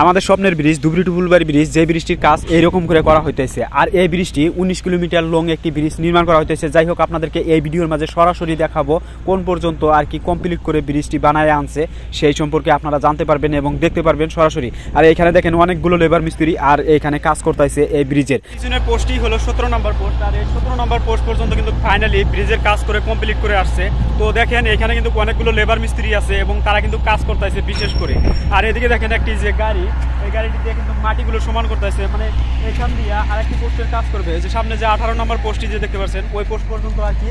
আমাদের স্বপ্নের bridge Dhubri to Phulbari bridge, যে ব্রিজটির কাজ এইরকম করে করা হইতেছে। আর এই ব্রিজটি 19 কিলোমিটার লং একটি ব্রিজ নির্মাণ করা হইতেছে। যাই হোক, আপনাদেরকে এই ভিডিওর মাঝে সরাসরি দেখাবো কোন পর্যন্ত আর কি কমপ্লিট করে ব্রিজটি বানায় আনছে, সেই সম্পর্কে আপনারা জানতে পারবেন এবং দেখতে পারবেন সরাসরি। আর এখানে দেখেন অনেকগুলো লেবার মিস্ত্রি আর এখানে কাজ করতেছে এই ব্রিজের। পিছনের পোস্টই হলো 17 নম্বর পোস্ট। আর এই 17 নম্বর পোস্ট পর্যন্ত কিন্তু ফাইনালি ব্রিজের কাজ করে কমপ্লিট করে আসছে। তো দেখেন এখানে কিন্তু অনেকগুলো লেবার মিস্ত্রি আছে এবং তারা কিন্তু কাজ করতেছে বিশেষ করে। আর এদিকে দেখেন একটি যে গাড়ি, এই গাড়িটি দিয়ে কিন্তু মাটিগুলো সমান করতেছে, মানে এখান দিয়ে আরেকটি পোস্টের কাজ করবে। যে সামনে যে 18 নম্বর পোস্টটি যে দেখতে পাচ্ছেন, ওই পোস্ট পর্যন্ত আর কি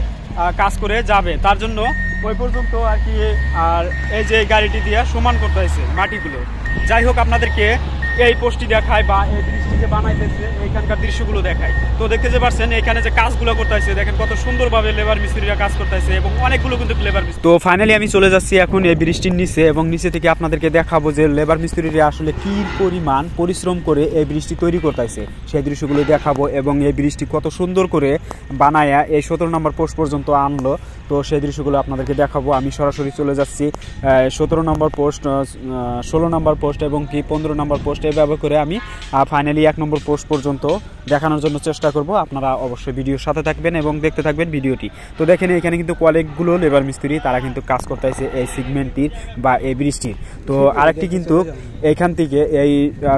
কাজ করে যাবে, তার জন্য ওই পর্যন্ত আর কি। আর এই যে গাড়িটি দিয়ে সমান করতেছে মাটিগুলো। যাই হোক, আপনাদেরকে এই পোস্টটি দেখায় বা এই ব্রিজটি যে বানাইতেছে এইখানকার দৃশ্যগুলো দেখায়। তো দেখতে যে পাচ্ছেন এখানে যে কাজগুলো করতেছে, দেখেন কত সুন্দরভাবে লেবার মিস্ত্রিরা কাজ করতেছে এবং অনেকগুলো কিন্তু লেবার মিস্ত্রি। তো ফাইনালি আমি চলে যাচ্ছি এখন এই ব্রিজটির নিচে এবং নিচে থেকে আপনাদেরকে দেখাবো যে লেবার মিস্ত্রিরা আসলে কি পরিমাণ পরিশ্রম করে এই ব্রিজটি তৈরি করতেছে, সেই দৃশ্যগুলো দেখাবো এবং এই ব্রিজটি কত সুন্দর করে বানায়া এই 17 নম্বর পোস্ট পর্যন্ত আনলো। তো সেই দৃশ্যগুলো আপনাদেরকে দেখাবো। আমি সরাসরি চলে যাচ্ছি 17 নম্বর পোস্ট, 16 নম্বর পোস্ট এবং কি 15 নম্বর পোস্ট, এইভাবে করে আমি ফাইনালি 1 নম্বর পোস্ট পর্যন্ত দেখানোর জন্য চেষ্টা করব। আপনারা অবশ্যই ভিডিওর সাথে থাকবেন এবং দেখতে থাকবেন ভিডিওটি। তো দেখেন এখানে কিন্তু অনেকগুলো লেবার মিস্ত্রি তারা কিন্তু কাজ করতেছে এই সিগমেন্টটির বা এই ব্রিজটির। তো আরেকটি কিন্তু এইখান থেকে এই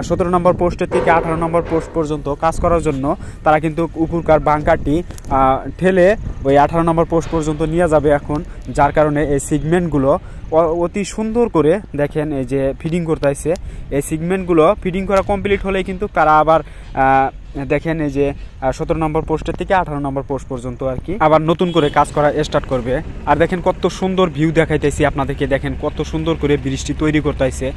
17 নম্বর পোস্টের থেকে 18 নম্বর পোস্ট পর্যন্ত কাজ করার জন্য তারা কিন্তু উপরকার বাঙ্কারটি ঠেলে ওই 18 নম্বর পোস্ট পর্যন্ত নিয়ে যাবে এখন, যার কারণে এই সিগমেন্টগুলো অতি সুন্দর করে দেখেন এই যে ফিটিং করতেছে। এই সিগমেন্টগুলো ফিটিং করা কমপ্লিট হলেই কিন্তু তারা আবার দেখেন এই যে 17 নম্বর পোস্টের থেকে 18 নম্বর পোস্ট পর্যন্ত আর কি আবার নতুন করে কাজ করা স্টার্ট করবে। আর দেখেন কত সুন্দর ভিউ দেখাইতেছি আপনাদেরকে, দেখেন কত সুন্দর করে ব্রিজটি তৈরি করতেছে।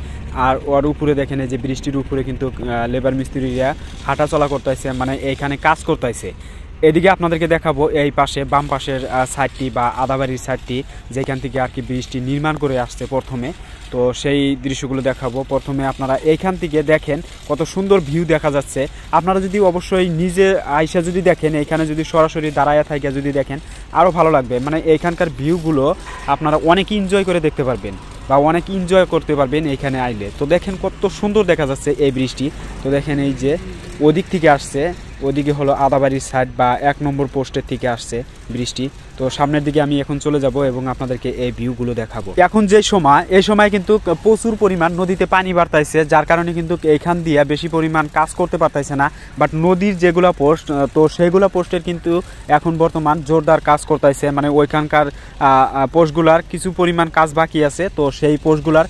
আর ওর উপরে দেখেন এই যে ব্রিজটির উপরে কিন্তু লেবার মিস্ত্রিরা হাঁটা চলা করতেছে, মানে এইখানে কাজ করতেছে। এদিকে আপনাদেরকে দেখাবো এই পাশে বাম পাশের সাইডটি বা আদাবাড়ির সাইডটি, যেখান থেকে আর কি ব্রিজটি নির্মাণ করে আসছে প্রথমে। তো সেই দৃশ্যগুলো দেখাবো। প্রথমে আপনারা এইখান থেকে দেখেন কত সুন্দর ভিউ দেখা যাচ্ছে। আপনারা যদি অবশ্যই নিজে আইসা যদি দেখেন, এইখানে যদি সরাসরি দাঁড়ায়া থাকে যদি দেখেন আরও ভালো লাগবে। মানে এইখানকার ভিউগুলো আপনারা অনেক এনজয় করে দেখতে পারবেন বা অনেক এনজয় করতে পারবেন এইখানে আইলে। তো দেখেন কত সুন্দর দেখা যাচ্ছে এই ব্রিজটি। তো দেখেন এই যে ওদিক থেকে আসছে, ওদিকে হলো আদাবাড়ির সাইড বা 1 নম্বর পোস্টের থেকে আসছে বৃষ্টি। তো সামনের দিকে আমি এখন চলে যাব এবং আপনাদেরকে এই ভিউগুলো দেখাবো। এখন যে সময়, এই সময় কিন্তু প্রচুর পরিমাণ নদীতে পানি বাড়তাইছে, যার কারণে কিন্তু এইখান দিয়ে বেশি পরিমাণ কাজ করতে পারতাইছে না। বাট নদীর যেগুলো পোস্ট, তো সেইগুলো পোস্টের কিন্তু এখন বর্তমান জোরদার কাজ করতেছে। মানে ওইখানকার পোস্টগুলার কিছু পরিমাণ কাজ বাকি আছে, তো সেই পোস্টগুলার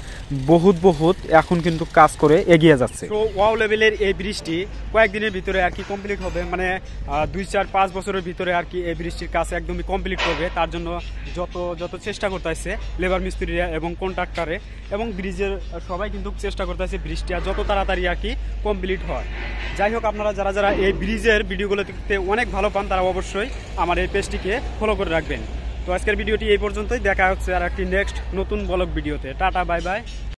বহুত এখন কিন্তু কাজ করে এগিয়ে যাচ্ছে। তো ওয়াও লেভেলের এই ব্রিজটি কয়েকদিনের ভিতরে আর কি কমপ্লিট হবে, মানে 2-4-5 বছরের ভিতরে আর কি এই ব্রিজটির কাজ একদমই কমপ্লিট করবে। তার জন্য যত চেষ্টা করতেছে লেবার মিস্ত্রিরা এবং কন্ট্রাক্টরে এবং ব্রিজের সবাই কিন্তু চেষ্টা করতেছে ব্রিজটি আর যত তাড়াতাড়ি আর কি কমপ্লিট হয়। যাই হোক, আপনারা যারা এই ব্রিজের ভিডিওগুলো দেখতে অনেক ভালো পান, তারা অবশ্যই আমার এই পেজটিকে ফলো করে রাখবেন। তো আজকের ভিডিওটি এই পর্যন্তই, দেখা হচ্ছে আর একটি নেক্সট নতুন ব্লগ ভিডিওতে। Tata, bye bye.